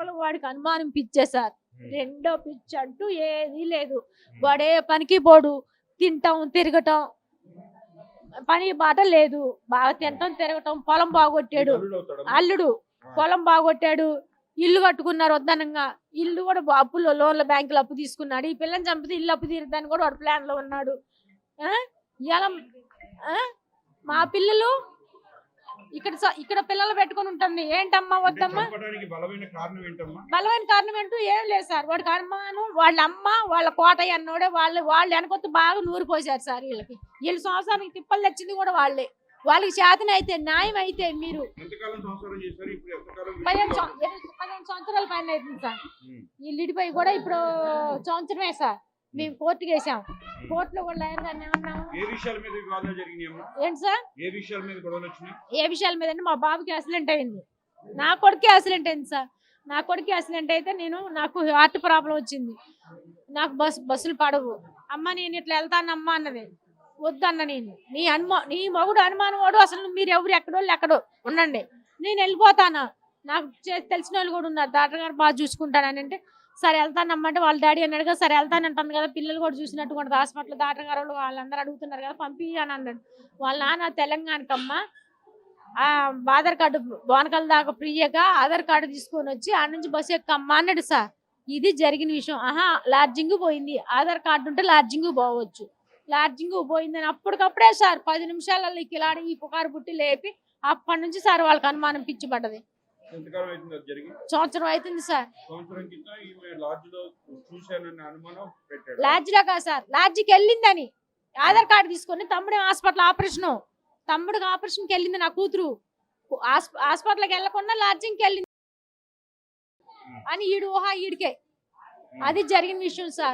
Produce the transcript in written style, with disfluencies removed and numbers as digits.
కేవలం వాడికి అనుమానం పిచ్చే సార్. రెండో పిచ్చి అంటూ ఏదీ లేదు. వాడే పనికి పోడు, తింటాం తిరగటం, పని బాట లేదు. బాగా తింటాం తిరగటం. పొలం బాగొట్టాడు అల్లుడు, పొలం బాగొట్టాడు, ఇల్లు కట్టుకున్నారు వద్దనంగా. ఇల్లు కూడా అప్పులో లోన్ల బ్యాంకులు అప్పు తీసుకున్నాడు. ఈ పిల్లని చంపితే ఇల్లు అప్పు తీరుద్దని కూడా వాడు ప్లాన్ లో ఉన్నాడు. ఇలా మా పిల్లలు ఇక్కడ పిల్లలు పెట్టుకుని ఉంటుంది. ఏంటమ్మా వద్దమ్మా, బలమైన కారణం ఏంటో ఏం లేదు సార్. వాడికి అనుమానం వాళ్ళ అమ్మ వాళ్ళ కోటయ్య అన్నోడే వాళ్ళు వెనకొత్తు బాగా నూరు పోసారు సార్. వీళ్ళు సంవత్సరానికి తిప్పలు తెచ్చింది కూడా వాళ్ళే. వాళ్ళకి చేతన అయితే న్యాయం అయితే మీరు 15 సంవత్సరాల పైన అవుతుంది సార్. వీళ్ళు ఇడిపోయి కూడా ఇప్పుడు సంవత్సరమే సార్. మేము కోర్టుకి వేసాం. కోర్టులో కూడా లాయర్ గారిని ఏమన్నాము. ఏంటి సార్ ఏ విషయాల మీద అంటే మా బాబుకి యాక్సిడెంట్ అయింది, నా కొడుకు యాక్సిడెంట్ అయింది సార్. నా కొడుకు యాక్సిడెంట్ అయితే నాకు హార్ట్ ప్రాబ్లం వచ్చింది. నాకు బస్సులు పడవు అమ్మ, నేను ఇట్లా వెళ్తానమ్మా అన్నది. వద్దన్న నేను, నీ మగుడు అనుమానం వాడు, అసలు మీరు ఎవరు ఎక్కడో ఉండండి, నేను వెళ్ళిపోతాను. నాకు తెలిసిన వాళ్ళు కూడా ఉన్నారు, డాక్టర్ గారు బాగా చూసుకుంటానని. అంటే సరే వెళ్తానమ్మంటే వాళ్ళ డాడీ అన్నాడు కదా, సరే వెళ్తానంటుంది కదా, పిల్లలు కూడా చూసినట్టు కూడా హాస్పిటల్ డాక్టర్ గారు వాళ్ళందరూ అడుగుతున్నారు కదా, పంపి అని అన్నాడు. వాళ్ళ నాన్న తెలంగాణకమ్మా ఆధార్ కార్డు బోనకల్ దాకా ఫ్రీగా ఆధార్ కార్డు తీసుకొని వచ్చి ఆ నుంచి బస్సు ఎక్కమ్మా అన్నాడు సార్. ఇది జరిగిన విషయం. లాడ్జింగ్ పోయింది, ఆధార్ కార్డు ఉంటే లాడ్జింగ్ పోవచ్చు. లాడ్జింగ్ పోయిందని అప్పటికప్పుడే సార్ 10 నిమిషాలలో కిలాడి ఈ పుకారు పుట్టి లేపి అప్పటి నుంచి సార్ వాళ్ళకి అనుమానం పిచ్చి పడ్డది. సంవత్సరం అవుతుంది సార్. లాడ్జిలో కాదు సార్, లాడ్జికి వెళ్ళిందని ఆధార్ కార్డు తీసుకొని తమ్ముడే హాస్పిటల్ తమ్ముడికి ఆపరేషన్కి వెళ్ళింది నా కూతురు. హాస్పిటల్కి వెళ్ళకుండా లాడ్జింగ్కి వెళ్ళింది అని ఈడికే. అది జరిగిన విషయం సార్.